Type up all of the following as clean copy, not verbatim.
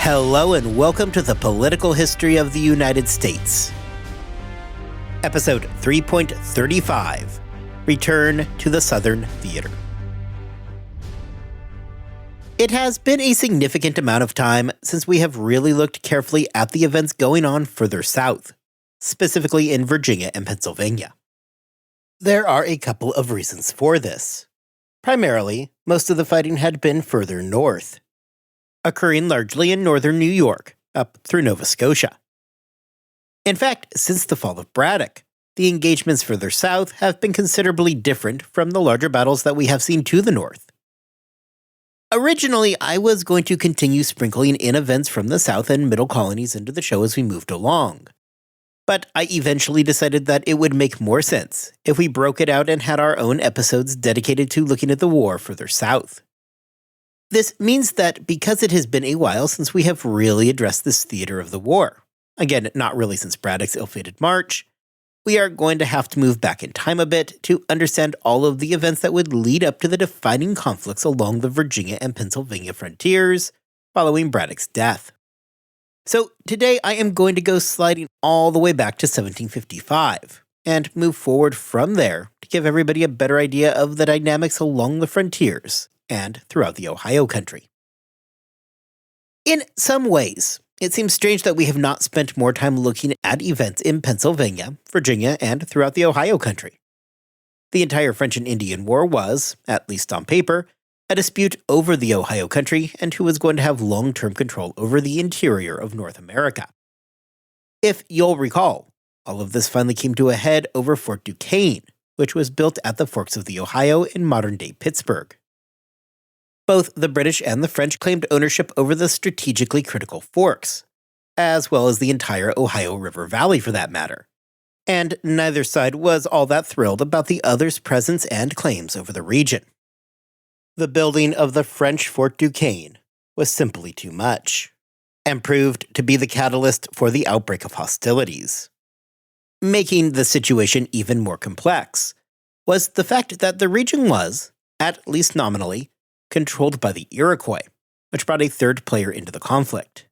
Hello and welcome to the Political History of the United States. Episode 3.35, Return to the Southern Theater. It has been a significant amount of time since we have really looked carefully at the events going on further south, specifically in Virginia and Pennsylvania. There are a couple of reasons for this. Primarily, most of the fighting had been further north, occurring largely in northern New York, up through Nova Scotia. In fact, since the fall of Braddock, the engagements further south have been considerably different from the larger battles that we have seen to the north. Originally, I was going to continue sprinkling in events from the south and middle colonies into the show as we moved along, but I eventually decided that it would make more sense if we broke it out and had our own episodes dedicated to looking at the war further south. This means that because it has been a while since we have really addressed this theater of the war, again, not really since Braddock's ill-fated march, we are going to have to move back in time a bit to understand all of the events that would lead up to the defining conflicts along the Virginia and Pennsylvania frontiers following Braddock's death. So today I am going to go sliding all the way back to 1755 and move forward from there to give everybody a better idea of the dynamics along the frontiers and throughout the Ohio country. In some ways, it seems strange that we have not spent more time looking at events in Pennsylvania, Virginia, and throughout the Ohio country. The entire French and Indian War was, at least on paper, a dispute over the Ohio country and who was going to have long-term control over the interior of North America. If you'll recall, all of this finally came to a head over Fort Duquesne, which was built at the forks of the Ohio in modern-day Pittsburgh. Both the British and the French claimed ownership over the strategically critical forks, as well as the entire Ohio River Valley for that matter, and neither side was all that thrilled about the other's presence and claims over the region. The building of the French Fort Duquesne was simply too much, and proved to be the catalyst for the outbreak of hostilities. Making the situation even more complex was the fact that the region was, at least nominally, controlled by the Iroquois, which brought a third player into the conflict.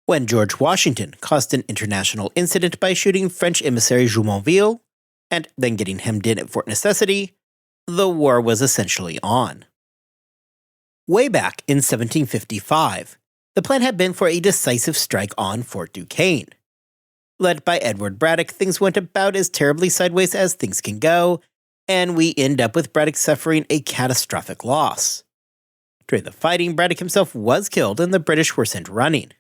When George Washington caused an international incident by shooting French emissary Jumonville, and then getting hemmed in at Fort Necessity, the war was essentially on. Way back in 1755, the plan had been for a decisive strike on Fort Duquesne. Led by Edward Braddock, things went about as terribly sideways as things can go, and we end up with Braddock suffering a catastrophic loss. During the fighting, Braddock himself was killed and the British were sent running.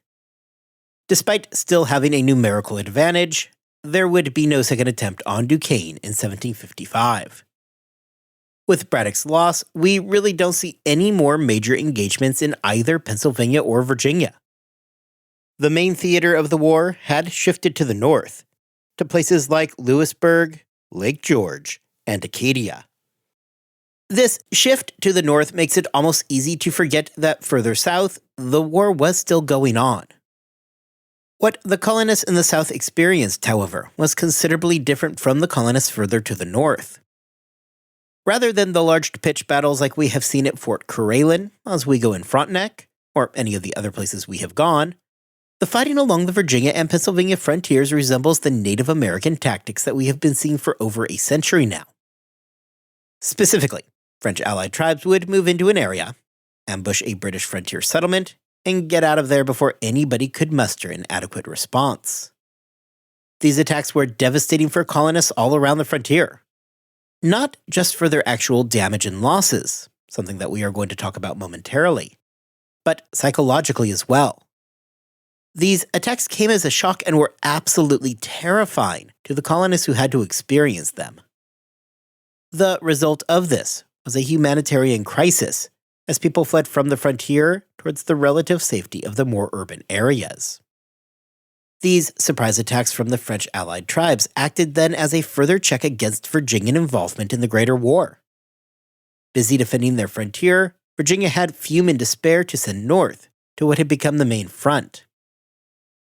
Despite still having a numerical advantage, there would be no second attempt on Duquesne in 1755. With Braddock's loss, we really don't see any more major engagements in either Pennsylvania or Virginia. The main theater of the war had shifted to the north, to places like Louisburg, Lake George, and Acadia. This shift to the north makes it almost easy to forget that further south, the war was still going on. What the colonists in the south experienced, however, was considerably different from the colonists further to the north. Rather than the large pitched battles like we have seen at Fort Carillon, Oswego, and Frontenac, or any of the other places we have gone, the fighting along the Virginia and Pennsylvania frontiers resembles the Native American tactics that we have been seeing for over a century now. Specifically, French allied tribes would move into an area, ambush a British frontier settlement, and get out of there before anybody could muster an adequate response. These attacks were devastating for colonists all around the frontier, not just for their actual damage and losses, something that we are going to talk about momentarily, but psychologically as well. These attacks came as a shock and were absolutely terrifying to the colonists who had to experience them. The result of this was a humanitarian crisis, as people fled from the frontier towards the relative safety of the more urban areas. These surprise attacks from the French allied tribes acted then as a further check against Virginian involvement in the Greater War. Busy defending their frontier, Virginia had few men to spare to send north to what had become the main front.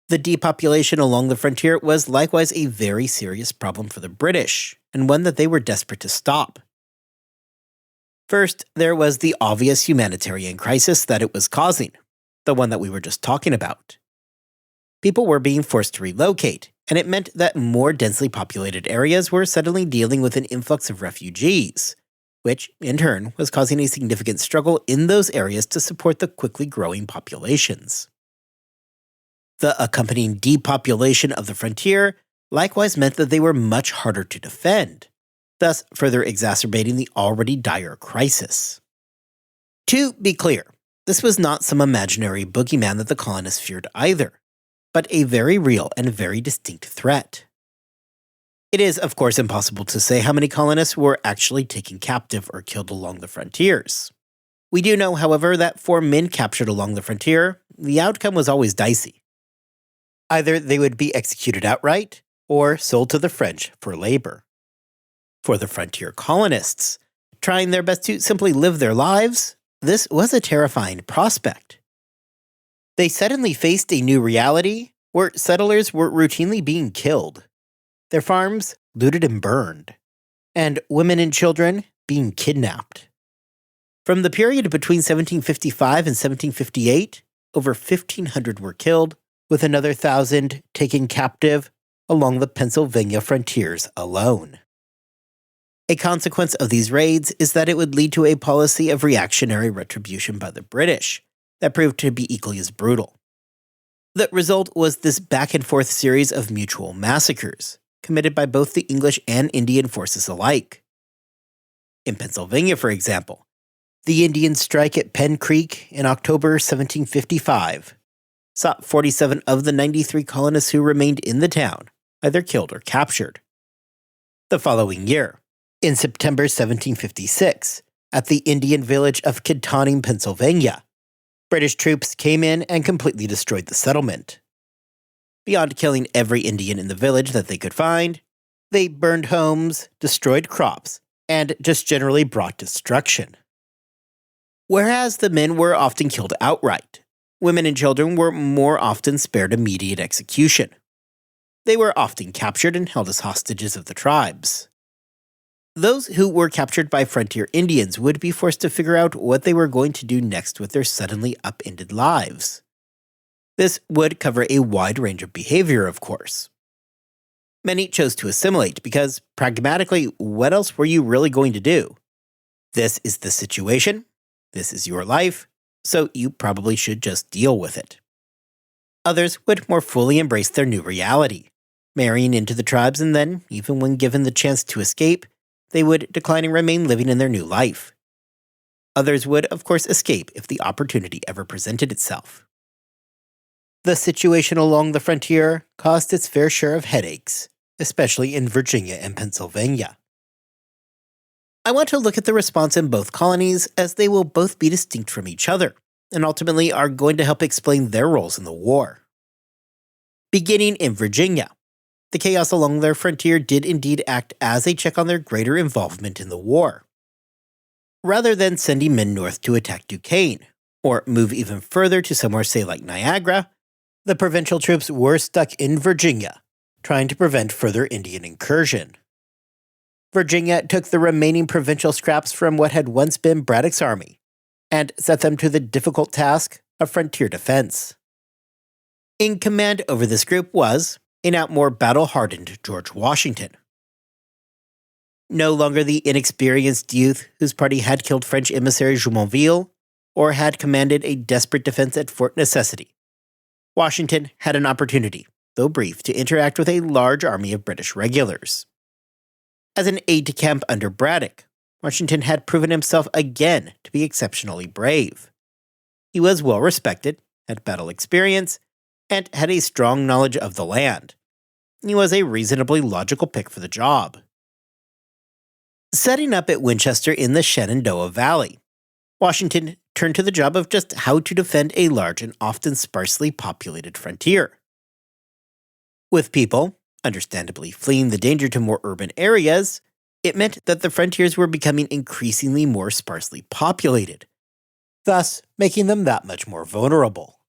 The depopulation along the frontier was likewise a very serious problem for the British, and one that they were desperate to stop. First, there was the obvious humanitarian crisis that it was causing, the one that we were just talking about. People were being forced to relocate, and it meant that more densely populated areas were suddenly dealing with an influx of refugees, which, in turn, was causing a significant struggle in those areas to support the quickly growing populations. The accompanying depopulation of the frontier likewise meant that they were much harder to defend, thus further exacerbating the already dire crisis. To be clear, this was not some imaginary boogeyman that the colonists feared either, but a very real and very distinct threat. It is, of course, impossible to say how many colonists were actually taken captive or killed along the frontiers. We do know, however, that for men captured along the frontier, the outcome was always dicey. Either they would be executed outright, or sold to the French for labor. For the frontier colonists, trying their best to simply live their lives, this was a terrifying prospect. They suddenly faced a new reality where settlers were routinely being killed, their farms looted and burned, and women and children being kidnapped. From the period between 1755 and 1758, over 1,500 were killed, with another 1,000 taken captive along the Pennsylvania frontiers alone. A consequence of these raids is that it would lead to a policy of reactionary retribution by the British that proved to be equally as brutal. The result was this back-and-forth series of mutual massacres, committed by both the English and Indian forces alike. In Pennsylvania, for example, the Indian strike at Penn Creek in October 1755 saw 47 of the 93 colonists who remained in the town either killed or captured. The following year, in September 1756, at the Indian village of Kittaning, Pennsylvania, British troops came in and completely destroyed the settlement. Beyond killing every Indian in the village that they could find, they burned homes, destroyed crops, and just generally brought destruction. Whereas the men were often killed outright, women and children were more often spared immediate execution. They were often captured and held as hostages of the tribes. Those who were captured by frontier Indians would be forced to figure out what they were going to do next with their suddenly upended lives. This would cover a wide range of behavior, of course. Many chose to assimilate because, pragmatically, what else were you really going to do? This is the situation, this is your life, so you probably should just deal with it. Others would more fully embrace their new reality, marrying into the tribes, and then, even when given the chance to escape, they would decline and remain living in their new life. Others would, of course, escape if the opportunity ever presented itself. The situation along the frontier caused its fair share of headaches, especially in Virginia and Pennsylvania. I want to look at the response in both colonies as they will both be distinct from each other, and ultimately are going to help explain their roles in the war. Beginning in Virginia, the chaos along their frontier did indeed act as a check on their greater involvement in the war. Rather than sending men north to attack Duquesne, or move even further to somewhere say like Niagara, the provincial troops were stuck in Virginia, trying to prevent further Indian incursion. Virginia took the remaining provincial scraps from what had once been Braddock's army, and set them to the difficult task of frontier defense. In command over this group was, a now more battle-hardened George Washington. No longer the inexperienced youth whose party had killed French emissary Jumonville, or had commanded a desperate defense at Fort Necessity, Washington had an opportunity, though brief, to interact with a large army of British regulars. As an aide-de-camp under Braddock, Washington had proven himself again to be exceptionally brave. He was well respected, had battle experience, and had a strong knowledge of the land. He was a reasonably logical pick for the job. Setting up at Winchester in the Shenandoah Valley, Washington turned to the job of just how to defend a large and often sparsely populated frontier. With people, understandably fleeing the danger to more urban areas, it meant that the frontiers were becoming increasingly more sparsely populated, thus making them that much more vulnerable.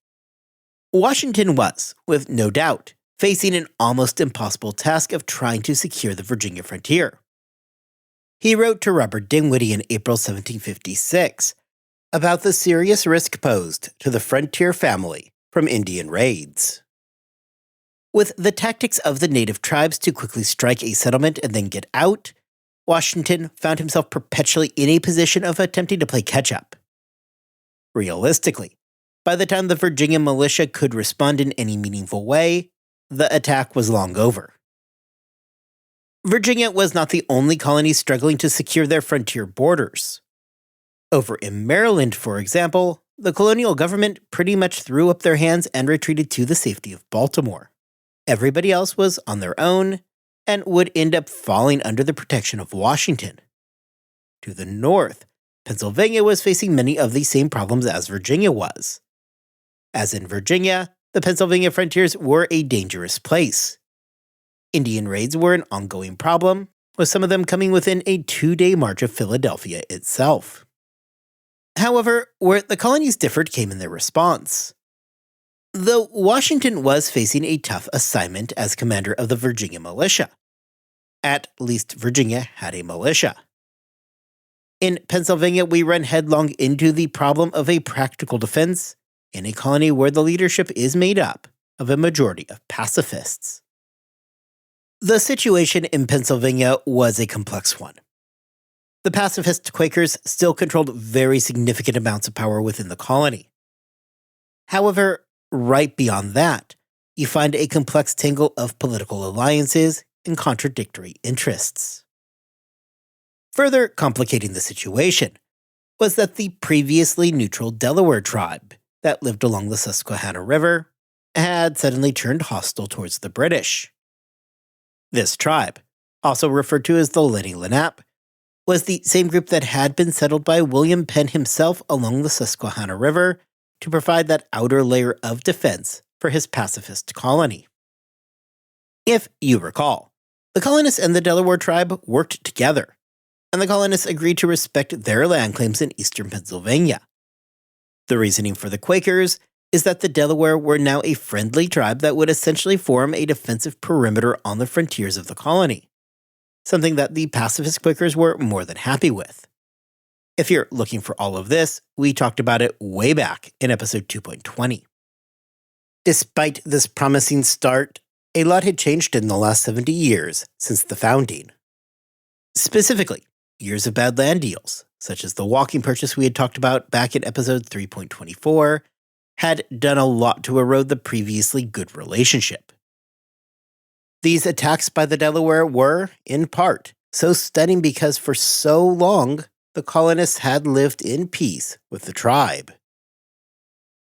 Washington was, with no doubt, facing an almost impossible task of trying to secure the Virginia frontier. He wrote to Robert Dinwiddie in April 1756 about the serious risk posed to the frontier family from Indian raids. With the tactics of the native tribes to quickly strike a settlement and then get out, Washington found himself perpetually in a position of attempting to play catch-up. Realistically, by the time the Virginia militia could respond in any meaningful way, the attack was long over. Virginia was not the only colony struggling to secure their frontier borders. Over in Maryland, for example, the colonial government pretty much threw up their hands and retreated to the safety of Baltimore. Everybody else was on their own and would end up falling under the protection of Washington. To the north, Pennsylvania was facing many of the same problems as Virginia was. As in Virginia, the Pennsylvania frontiers were a dangerous place. Indian raids were an ongoing problem, with some of them coming within a 2-day march of Philadelphia itself. However, where the colonies differed came in their response. Though Washington was facing a tough assignment as commander of the Virginia militia. At least Virginia had a militia. In Pennsylvania, we run headlong into the problem of a practical defense in a colony where the leadership is made up of a majority of pacifists. The situation in Pennsylvania was a complex one. The pacifist Quakers still controlled very significant amounts of power within the colony. However, right beyond that, you find a complex tangle of political alliances and contradictory interests. Further complicating the situation was that the previously neutral Delaware tribe that lived along the Susquehanna River had suddenly turned hostile towards the British. This tribe, also referred to as the Lenni Lenape, was the same group that had been settled by William Penn himself along the Susquehanna River to provide that outer layer of defense for his pacifist colony. If you recall, the colonists and the Delaware tribe worked together, and the colonists agreed to respect their land claims in eastern Pennsylvania. The reasoning for the Quakers is that the Delaware were now a friendly tribe that would essentially form a defensive perimeter on the frontiers of the colony, something that the pacifist Quakers were more than happy with. If you're looking for all of this, we talked about it way back in episode 2.20. Despite this promising start, a lot had changed in the last 70 years since the founding. Specifically, years of bad land deals, such as the walking purchase we had talked about back in episode 3.24, had done a lot to erode the previously good relationship. These attacks by the Delaware were, in part, so stunning because for so long, the colonists had lived in peace with the tribe.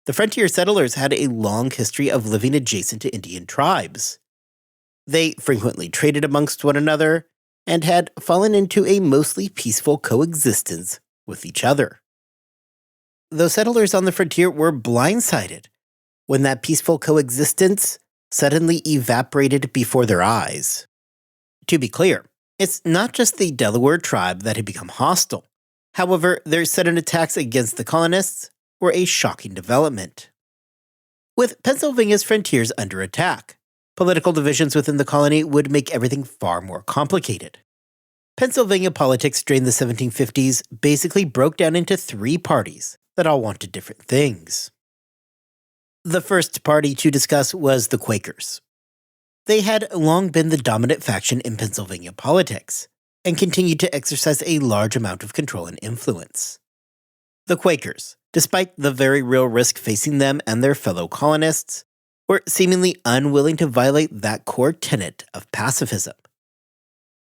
The frontier settlers had a long history of living adjacent to Indian tribes. They frequently traded amongst one another and had fallen into a mostly peaceful coexistence with each other. The settlers on the frontier were blindsided when that peaceful coexistence suddenly evaporated before their eyes. To be clear, it's not just the Delaware tribe that had become hostile. However, their sudden attacks against the colonists were a shocking development. With Pennsylvania's frontiers under attack, political divisions within the colony would make everything far more complicated. Pennsylvania politics during the 1750s basically broke down into 3 parties that all wanted different things. The first party to discuss was the Quakers. They had long been the dominant faction in Pennsylvania politics, and continued to exercise a large amount of control and influence. The Quakers, despite the very real risk facing them and their fellow colonists, were seemingly unwilling to violate that core tenet of pacifism.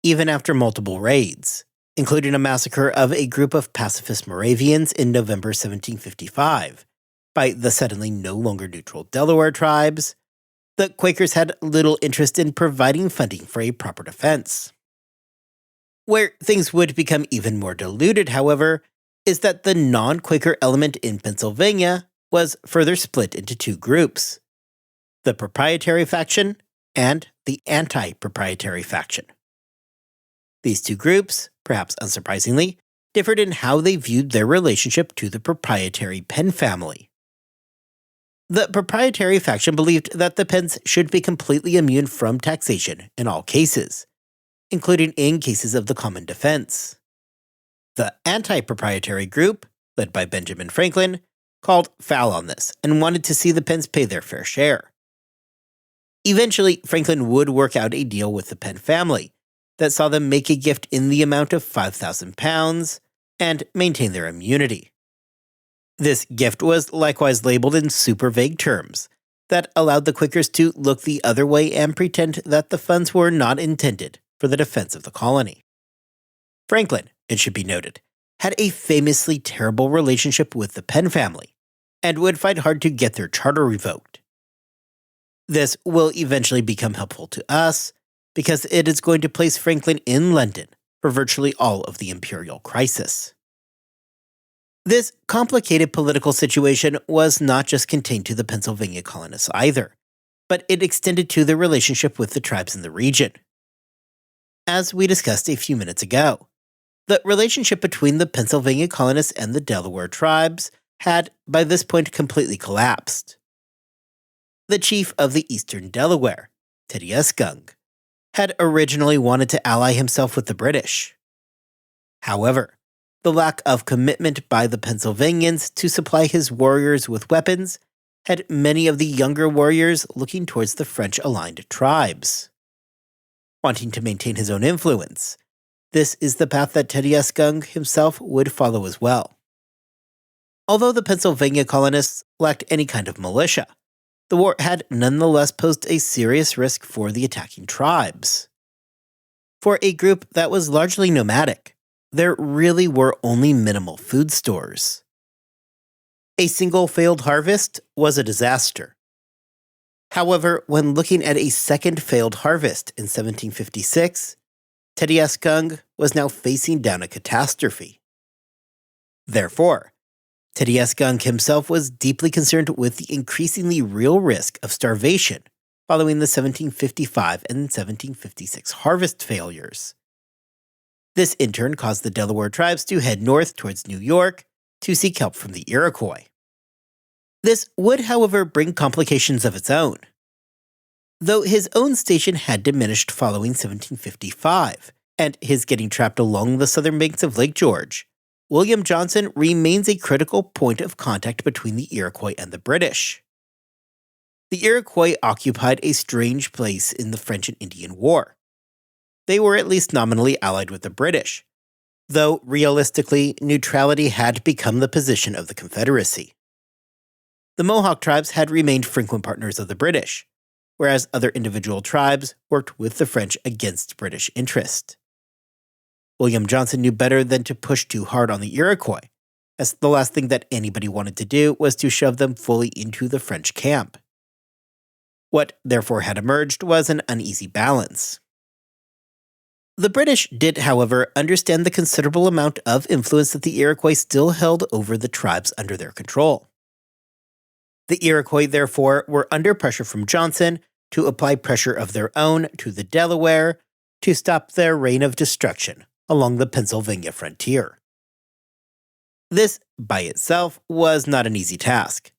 Even after multiple raids, including a massacre of a group of pacifist Moravians in November 1755 by the suddenly no longer neutral Delaware tribes, the Quakers had little interest in providing funding for a proper defense. Where things would become even more diluted, however, is that the non-Quaker element in Pennsylvania was further split into 2 groups: the proprietary faction and the anti-proprietary faction. These 2 groups, perhaps unsurprisingly, differed in how they viewed their relationship to the proprietary Penn family. The proprietary faction believed that the Penns should be completely immune from taxation in all cases, including in cases of the common defense. The anti-proprietary group, led by Benjamin Franklin, called foul on this and wanted to see the Penns pay their fair share. Eventually, Franklin would work out a deal with the Penn family that saw them make a gift in the amount of £5,000 and maintain their immunity. This gift was likewise labeled in super vague terms that allowed the Quakers to look the other way and pretend that the funds were not intended for the defense of the colony. Franklin, it should be noted, had a famously terrible relationship with the Penn family and would fight hard to get their charter revoked. This will eventually become helpful to us because it is going to place Franklin in London for virtually all of the imperial crisis. This complicated political situation was not just contained to the Pennsylvania colonists either, but it extended to the relationship with the tribes in the region. As we discussed a few minutes ago, the relationship between the Pennsylvania colonists and the Delaware tribes had, by this point, completely collapsed. The chief of the eastern Delaware, Teddiasgung, had originally wanted to ally himself with the British. However, the lack of commitment by the Pennsylvanians to supply his warriors with weapons had many of the younger warriors looking towards the French-aligned tribes. Wanting to maintain his own influence, this is the path that Teddiasgung himself would follow as well. Although the Pennsylvania colonists lacked any kind of militia, the war had nonetheless posed a serious risk for the attacking tribes. For a group that was largely nomadic, there really were only minimal food stores. A single failed harvest was a disaster. However, when looking at a second failed harvest in 1756, Teddiasgung was now facing down a catastrophe. Therefore, Teddiasgung himself was deeply concerned with the increasingly real risk of starvation following the 1755 and 1756 harvest failures. This in turn caused the Delaware tribes to head north towards New York to seek help from the Iroquois. This would, however, bring complications of its own. Though his own station had diminished following 1755, and his getting trapped along the southern banks of Lake George, William Johnson remains a critical point of contact between the Iroquois and the British. The Iroquois occupied a strange place in the French and Indian War. They were at least nominally allied with the British, though realistically, neutrality had become the position of the Confederacy. The Mohawk tribes had remained frequent partners of the British, whereas other individual tribes worked with the French against British interest. William Johnson knew better than to push too hard on the Iroquois, as the last thing that anybody wanted to do was to shove them fully into the French camp. What therefore had emerged was an uneasy balance. The British did, however, understand the considerable amount of influence that the Iroquois still held over the tribes under their control. The Iroquois, therefore, were under pressure from Johnson to apply pressure of their own to the Delaware to stop their reign of destruction along the Pennsylvania frontier. This, by itself, was not an easy task.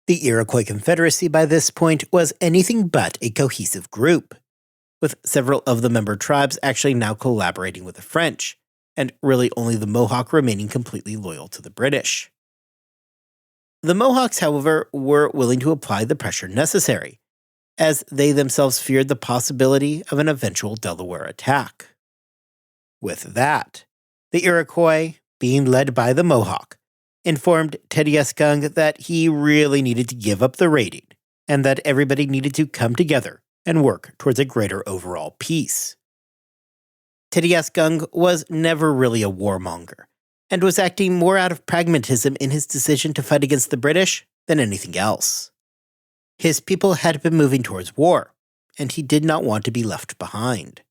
The Iroquois Confederacy by this point was anything but a cohesive group, with several of the member tribes actually now collaborating with the French, and really only the Mohawk remaining completely loyal to the British. The Mohawks, however, were willing to apply the pressure necessary, as they themselves feared the possibility of an eventual Delaware attack. With that, the Iroquois, being led by the Mohawk, informed Teddiasgung that he really needed to give up the raiding, and that everybody needed to come together and work towards a greater overall peace. Teddiasgung was never really a warmonger, and was acting more out of pragmatism in his decision to fight against the British than anything else. His people had been moving towards war, and he did not want to be left behind.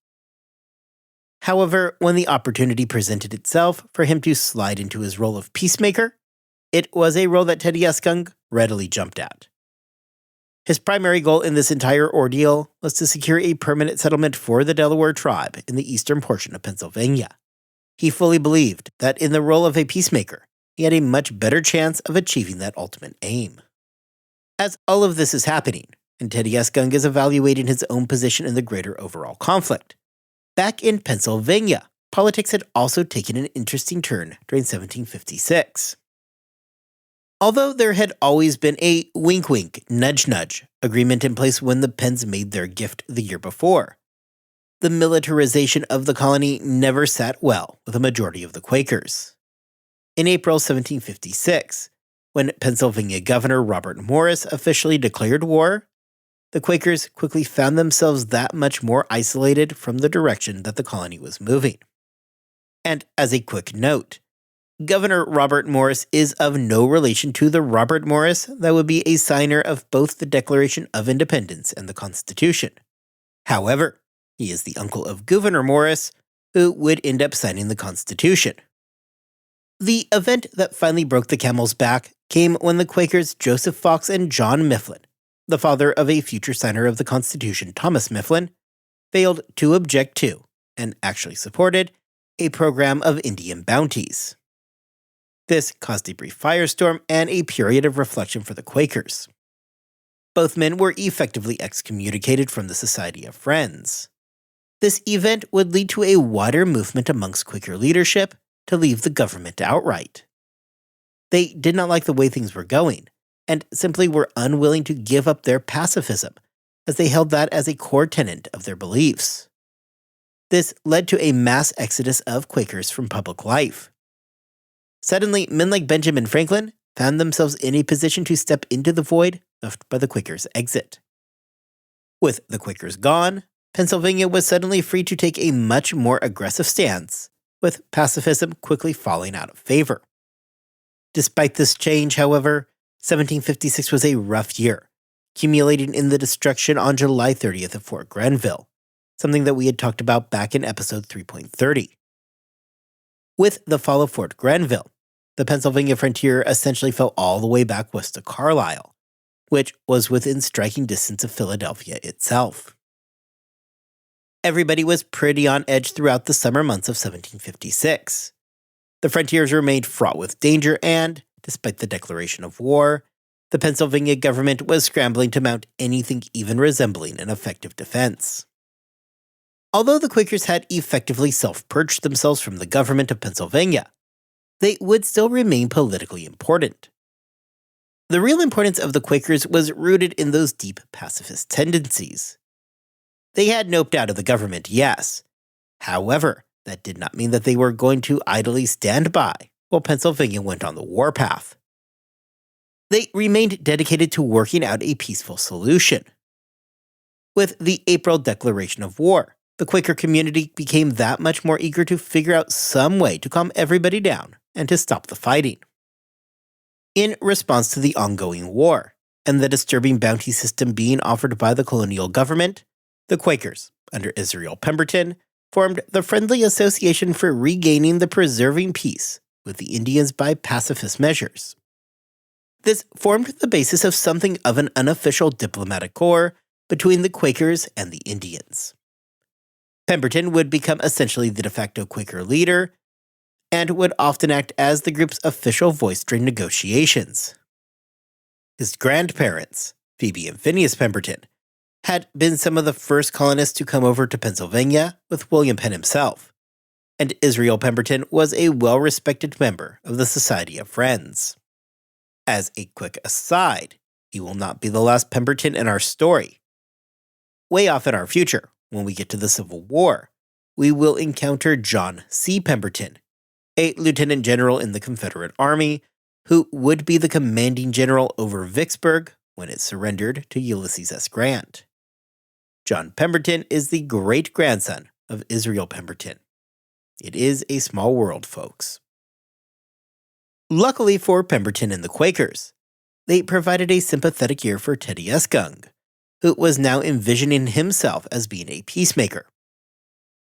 However, when the opportunity presented itself for him to slide into his role of peacemaker, it was a role that Teddiasgung readily jumped at. His primary goal in this entire ordeal was to secure a permanent settlement for the Delaware tribe in the eastern portion of Pennsylvania. He fully believed that in the role of a peacemaker, he had a much better chance of achieving that ultimate aim. As all of this is happening, and Teddiasgung is evaluating his own position in the greater overall conflict, back in Pennsylvania, politics had also taken an interesting turn during 1756. Although there had always been a wink-wink, nudge-nudge agreement in place when the Penns made their gift the year before, the militarization of the colony never sat well with a majority of the Quakers. In April 1756, when Pennsylvania Governor Robert Morris officially declared war, the Quakers quickly found themselves that much more isolated from the direction that the colony was moving. And as a quick note, Governor Robert Morris is of no relation to the Robert Morris that would be a signer of both the Declaration of Independence and the Constitution. However, he is the uncle of Gouverneur Morris, who would end up signing the Constitution. The event that finally broke the camel's back came when the Quakers Joseph Fox and John Mifflin, the father of a future signer of the Constitution Thomas Mifflin, failed to object to, and actually supported, a program of Indian bounties. This caused a brief firestorm and a period of reflection for the Quakers. Both men were effectively excommunicated from the Society of Friends. This event would lead to a wider movement amongst Quaker leadership to leave the government outright. They did not like the way things were going, and simply were unwilling to give up their pacifism, as they held that as a core tenet of their beliefs. This led to a mass exodus of Quakers from public life. Suddenly, men like Benjamin Franklin found themselves in a position to step into the void left by the Quakers' exit. With the Quakers gone, Pennsylvania was suddenly free to take a much more aggressive stance, with pacifism quickly falling out of favor. Despite this change, however, 1756 was a rough year, culminating in the destruction on July 30th of Fort Grenville, something that we had talked about back in episode 3.30. With the fall of Fort Grenville, the Pennsylvania frontier essentially fell all the way back west to Carlisle, which was within striking distance of Philadelphia itself. Everybody was pretty on edge throughout the summer months of 1756. The frontiers remained fraught with danger and, despite the declaration of war, the Pennsylvania government was scrambling to mount anything even resembling an effective defense. Although the Quakers had effectively self-purged themselves from the government of Pennsylvania, they would still remain politically important. The real importance of the Quakers was rooted in those deep pacifist tendencies. They had noped out of the government, yes. However, that did not mean that they were going to idly stand by while Pennsylvania went on the warpath. They remained dedicated to working out a peaceful solution. With the April Declaration of War, the Quaker community became that much more eager to figure out some way to calm everybody down and to stop the fighting. In response to the ongoing war and the disturbing bounty system being offered by the colonial government, the Quakers, under Israel Pemberton, formed the Friendly Association for Regaining the Preserving Peace with the Indians by Pacifist Measures. This formed the basis of something of an unofficial diplomatic corps between the Quakers and the Indians. Pemberton would become essentially the de facto Quaker leader and would often act as the group's official voice during negotiations. His grandparents, Phoebe and Phineas Pemberton, had been some of the first colonists to come over to Pennsylvania with William Penn himself, and Israel Pemberton was a well-respected member of the Society of Friends. As a quick aside, he will not be the last Pemberton in our story. Way off in our future, when we get to the Civil War, we will encounter John C. Pemberton, a lieutenant general in the Confederate Army, who would be the commanding general over Vicksburg when it surrendered to Ulysses S. Grant. John Pemberton is the great-grandson of Israel Pemberton. It is a small world, folks. Luckily for Pemberton and the Quakers, they provided a sympathetic ear for Teddy Esgung, who was now envisioning himself as being a peacemaker.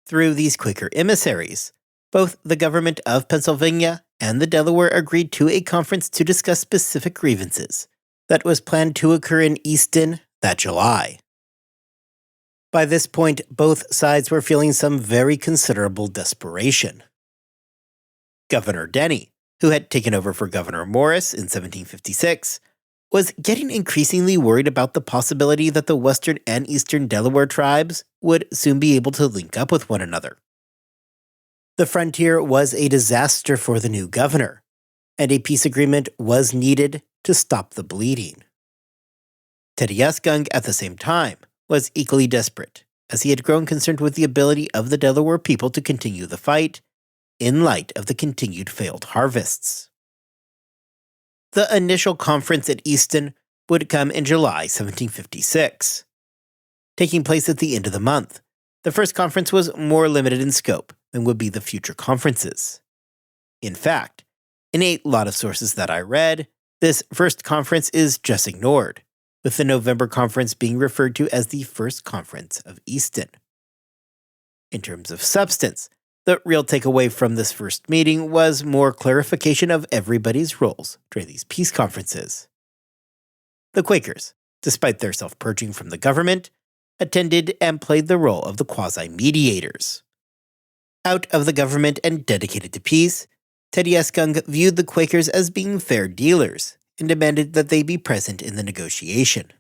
Through these Quaker emissaries, both the government of Pennsylvania and the Delaware agreed to a conference to discuss specific grievances that was planned to occur in Easton that July. By this point, both sides were feeling some very considerable desperation. Governor Denny, who had taken over for Governor Morris in 1756, was getting increasingly worried about the possibility that the western and eastern Delaware tribes would soon be able to link up with one another. The frontier was a disaster for the new governor, and a peace agreement was needed to stop the bleeding. Teddyesgung, at the same time, was equally desperate, as he had grown concerned with the ability of the Delaware people to continue the fight in light of the continued failed harvests. The initial conference at Easton would come in July 1756. Taking place at the end of the month, the first conference was more limited in scope than would be the future conferences. In fact, in a lot of sources that I read, this first conference is just ignored, with the November conference being referred to as the First Conference of Easton. In terms of substance, the real takeaway from this first meeting was more clarification of everybody's roles during these peace conferences. The Quakers, despite their self-purging from the government, attended and played the role of the quasi-mediators. Out of the government and dedicated to peace, Teddyesgung viewed the Quakers as being fair dealers and demanded that they be present in the negotiation.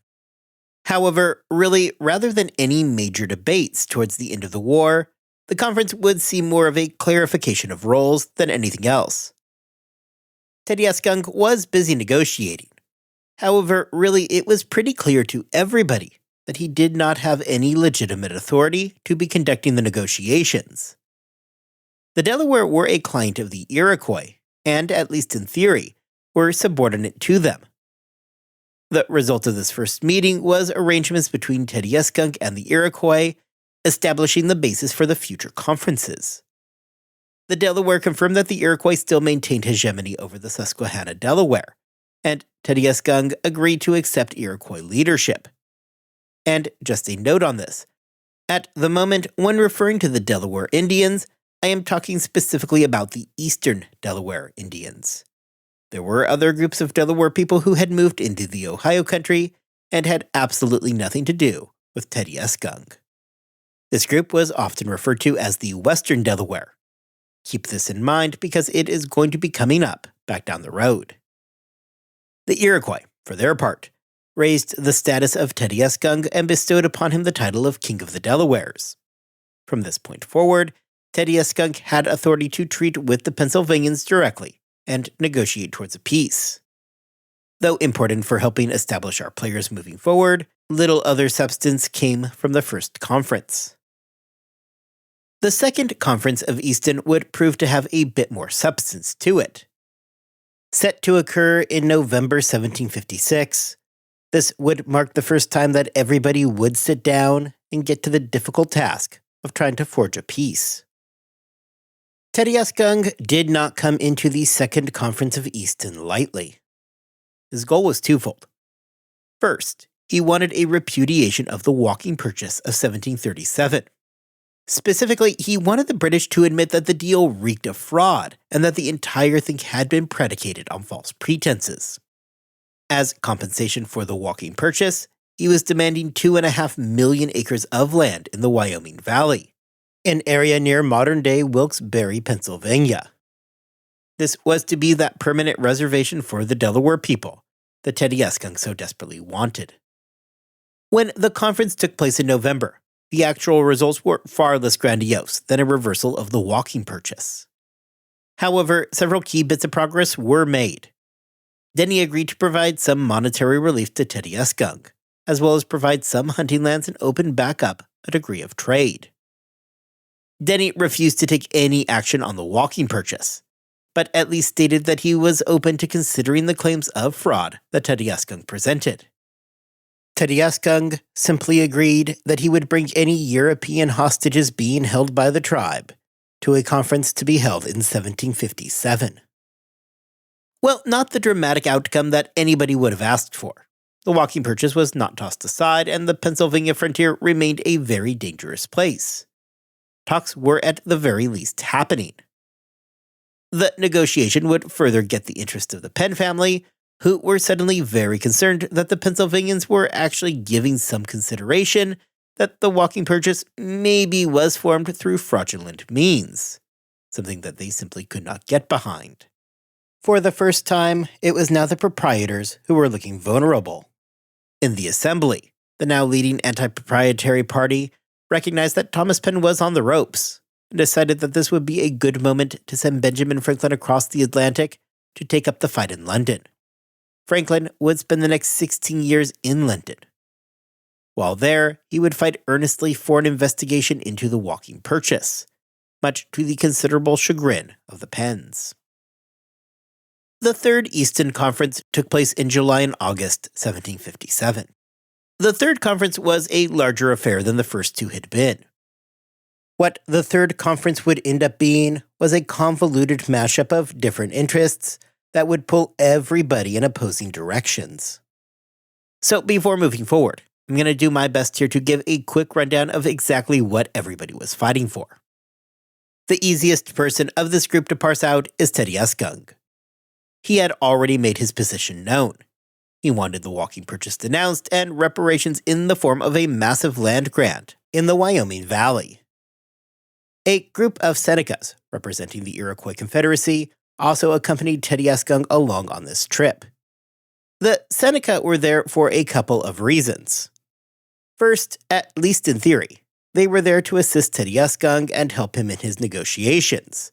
However, really, rather than any major debates towards the end of the war, the conference would see more of a clarification of roles than anything else. Teddyesgung was busy negotiating. However, really, it was pretty clear to everybody that he did not have any legitimate authority to be conducting the negotiations. The Delaware were a client of the Iroquois, and, at least in theory, were subordinate to them. The result of this first meeting was arrangements between Teddyesgung and the Iroquois, establishing the basis for the future conferences. The Delaware confirmed that the Iroquois still maintained hegemony over the Susquehanna Delaware, and Teddyesgung agreed to accept Iroquois leadership. And just a note on this, at the moment when referring to the Delaware Indians, I am talking specifically about the Eastern Delaware Indians. There were other groups of Delaware people who had moved into the Ohio country and had absolutely nothing to do with Teddyesgung. This group was often referred to as the Western Delaware. Keep this in mind because it is going to be coming up back down the road. The Iroquois, for their part, raised the status of Teddyesgung and bestowed upon him the title of King of the Delawares. From this point forward, Teddyesgung had authority to treat with the Pennsylvanians directly and negotiate towards a peace. Though important for helping establish our players moving forward, little other substance came from the first conference. The second conference of Easton would prove to have a bit more substance to it. Set to occur in November 1756, this would mark the first time that everybody would sit down and get to the difficult task of trying to forge a peace. Teddyesgung did not come into the Second Conference of Easton lightly. His goal was twofold. First, he wanted a repudiation of the walking purchase of 1737. Specifically, he wanted the British to admit that the deal reeked of fraud and that the entire thing had been predicated on false pretenses. As compensation for the walking purchase, he was demanding 2.5 million acres of land in the Wyoming Valley, an area near modern-day Wilkes-Barre, Pennsylvania. This was to be that permanent reservation for the Delaware people that Teddyesgung so desperately wanted. When the conference took place in November, the actual results were far less grandiose than a reversal of the walking purchase. However, several key bits of progress were made. Denny agreed to provide some monetary relief to Teddyesgung, as well as provide some hunting lands and open back up a degree of trade. Denny refused to take any action on the walking purchase, but at least stated that he was open to considering the claims of fraud that Teddyesgung presented. Teddyesgung simply agreed that he would bring any European hostages being held by the tribe to a conference to be held in 1757. Well, not the dramatic outcome that anybody would have asked for. The walking purchase was not tossed aside, and the Pennsylvania frontier remained a very dangerous place. Talks were at the very least happening. The negotiation would further get the interest of the Penn family, who were suddenly very concerned that the Pennsylvanians were actually giving some consideration that the walking purchase maybe was formed through fraudulent means, something that they simply could not get behind. For the first time, it was now the proprietors who were looking vulnerable. In the Assembly, the now leading anti-proprietary party recognized that Thomas Penn was on the ropes and decided that this would be a good moment to send Benjamin Franklin across the Atlantic to take up the fight in London. Franklin would spend the next 16 years in London. While there, he would fight earnestly for an investigation into the walking purchase, much to the considerable chagrin of the Penns. The Third Easton Conference took place in July and August 1757. The Third Conference was a larger affair than the first two had been. What the Third Conference would end up being was a convoluted mashup of different interests that would pull everybody in opposing directions. So before moving forward, I'm going to do my best here to give a quick rundown of exactly what everybody was fighting for. The easiest person of this group to parse out is Teddy Uskung. He had already made his position known. He wanted the walking purchase denounced and reparations in the form of a massive land grant in the Wyoming Valley. A group of Senecas, representing the Iroquois Confederacy, also accompanied Teddy Uskung along on this trip. The Seneca were there for a couple of reasons. First, at least in theory, they were there to assist Teddy Uskung and help him in his negotiations,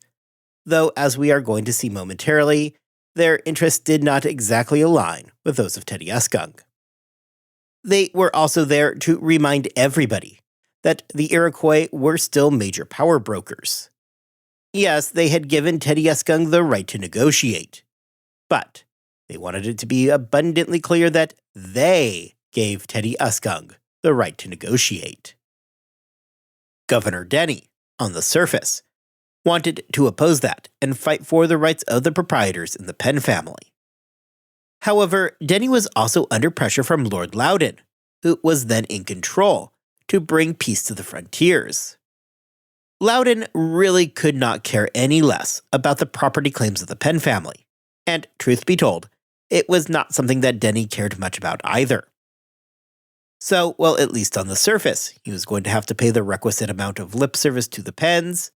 though as we are going to see momentarily, their interests did not exactly align with those of Teddy Uskung. They were also there to remind everybody that the Iroquois were still major power brokers. Yes, they had given Teddy Uskung the right to negotiate, but they wanted it to be abundantly clear that they gave Teddy Uskung the right to negotiate. Governor Denny, on the surface, wanted to oppose that and fight for the rights of the proprietors in the Penn family. However, Denny was also under pressure from Lord Loudon, who was then in control, to bring peace to the frontiers. Loudon really could not care any less about the property claims of the Penn family, and truth be told, it was not something that Denny cared much about either. So, well, at least on the surface, he was going to have to pay the requisite amount of lip service to the Penns.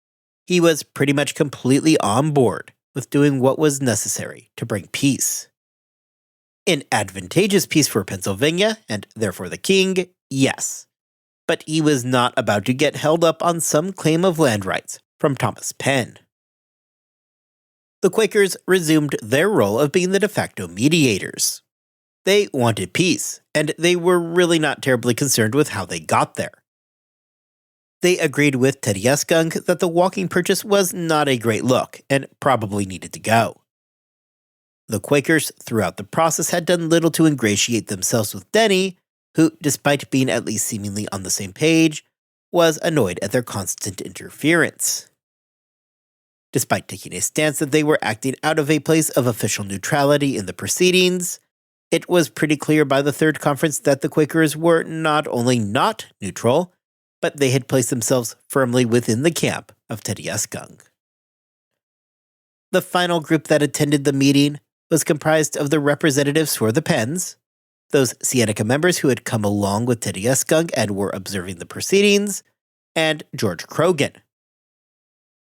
He was pretty much completely on board with doing what was necessary to bring peace. An advantageous peace for Pennsylvania, and therefore the king, yes. But he was not about to get held up on some claim of land rights from Thomas Penn. The Quakers resumed their role of being the de facto mediators. They wanted peace, and they were really not terribly concerned with how they got there. They agreed with Teddy Uskung that the walking purchase was not a great look and probably needed to go. The Quakers throughout the process had done little to ingratiate themselves with Denny, who, despite being at least seemingly on the same page, was annoyed at their constant interference. Despite taking a stance that they were acting out of a place of official neutrality in the proceedings, it was pretty clear by the Third Conference that the Quakers were not only not neutral, but they had placed themselves firmly within the camp of Teddy Uskung. The final group that attended the meeting was comprised of the representatives for the Penns, those Seneca members who had come along with Teddy Uskung and were observing the proceedings, and George Croghan.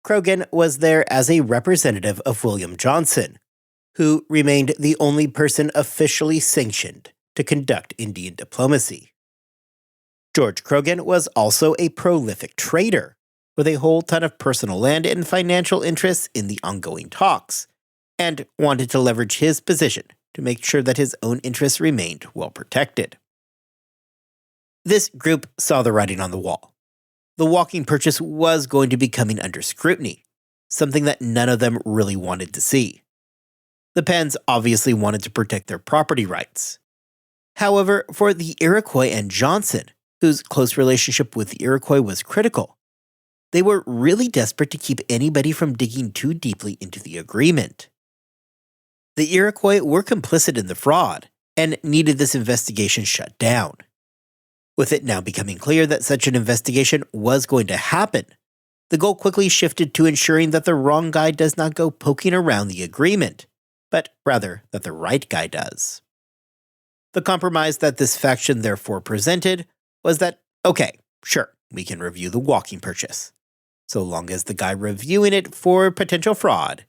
Croghan was there as a representative of William Johnson, who remained the only person officially sanctioned to conduct Indian diplomacy. George Croghan was also a prolific trader, with a whole ton of personal land and financial interests in the ongoing talks, and wanted to leverage his position to make sure that his own interests remained well protected. This group saw the writing on the wall. The walking purchase was going to be coming under scrutiny, something that none of them really wanted to see. The Penns obviously wanted to protect their property rights. However, for the Iroquois and Johnson, whose close relationship with the Iroquois was critical, they were really desperate to keep anybody from digging too deeply into the agreement. The Iroquois were complicit in the fraud and needed this investigation shut down. With it now becoming clear that such an investigation was going to happen, the goal quickly shifted to ensuring that the wrong guy does not go poking around the agreement, but rather that the right guy does. The compromise that this faction therefore presented was that, okay, sure, we can review the walking purchase, so long as the guy reviewing it for potential fraud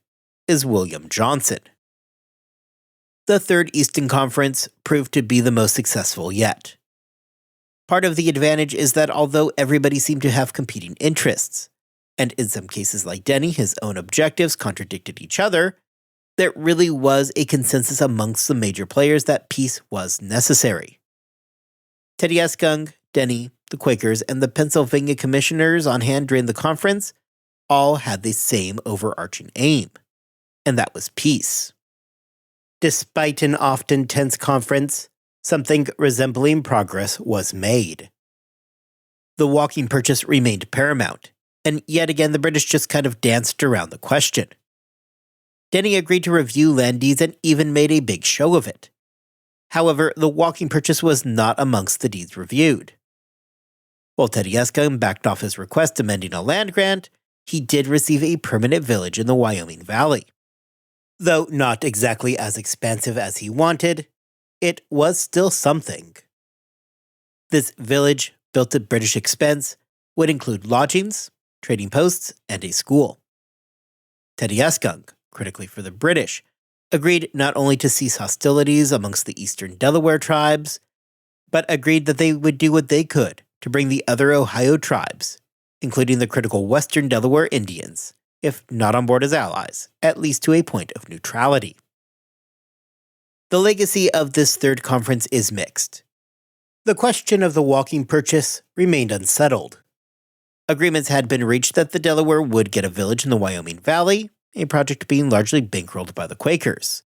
is William Johnson. The Third Easton Conference proved to be the most successful yet. Part of the advantage is that although everybody seemed to have competing interests, and in some cases like Denny, his own objectives contradicted each other, There really was a consensus amongst the major players that peace was necessary. Teddy Denny, the Quakers, and the Pennsylvania commissioners on hand during the conference all had the same overarching aim, and that was peace. Despite an often tense conference, something resembling progress was made. The walking purchase remained paramount, and yet again the British just kind of danced around the question. Denny agreed to review land deeds and even made a big show of it. However, the walking purchase was not amongst the deeds reviewed. While Teddy backed off his request amending a land grant, he did receive a permanent village in the Wyoming Valley. Though not exactly as expansive as he wanted, it was still something. This village, built at British expense, would include lodgings, trading posts, and a school. Teddy critically for the British, agreed not only to cease hostilities amongst the eastern Delaware tribes, but agreed that they would do what they could to bring the other Ohio tribes, including the critical western Delaware Indians, if not on board as allies, at least to a point of neutrality. The legacy of this third conference is mixed. The question of the walking purchase remained unsettled. Agreements had been reached that the Delaware would get a village in the Wyoming Valley, a project being largely bankrolled by the Quakers.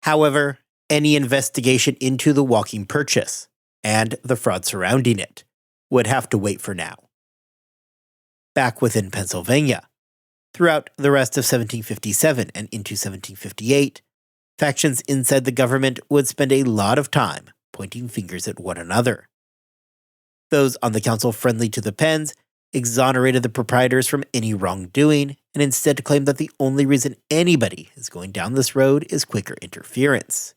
However, any investigation into the walking purchase, and the fraud surrounding it, would have to wait for now. Back within Pennsylvania, throughout the rest of 1757 and into 1758, factions inside the government would spend a lot of time pointing fingers at one another. Those on the council friendly to the Penns exonerated the proprietors from any wrongdoing and instead claimed that the only reason anybody is going down this road is Quaker interference.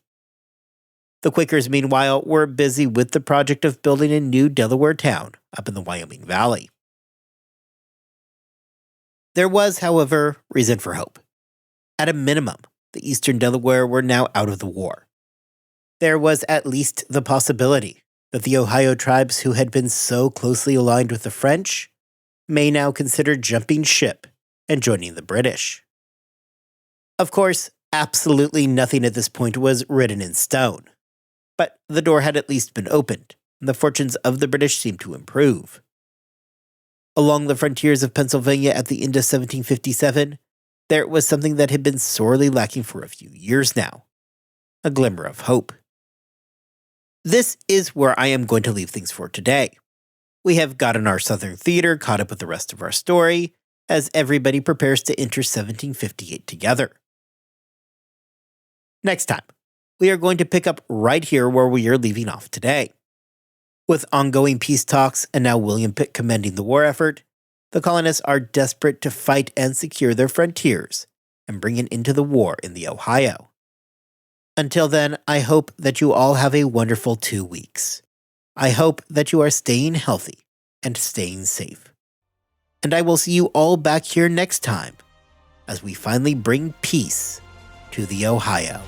The Quakers, meanwhile, were busy with the project of building a new Delaware town up in the Wyoming Valley. There was, however, reason for hope. At a minimum, the eastern Delaware were now out of the war. There was at least the possibility that the Ohio tribes who had been so closely aligned with the French may now consider jumping ship and joining the British. Of course, absolutely nothing at this point was written in stone, but the door had at least been opened, and the fortunes of the British seemed to improve. Along the frontiers of Pennsylvania at the end of 1757, there was something that had been sorely lacking for a few years now, a glimmer of hope. This is where I am going to leave things for today. We have gotten our Southern theater caught up with the rest of our story, as everybody prepares to enter 1758 together. Next time, we are going to pick up right here where we are leaving off today. With ongoing peace talks and now William Pitt commending the war effort, the colonists are desperate to fight and secure their frontiers and bring an end to the war in the Ohio. Until then, I hope that you all have a wonderful 2 weeks. I hope that you are staying healthy and staying safe. And I will see you all back here next time as we finally bring peace to the Ohio.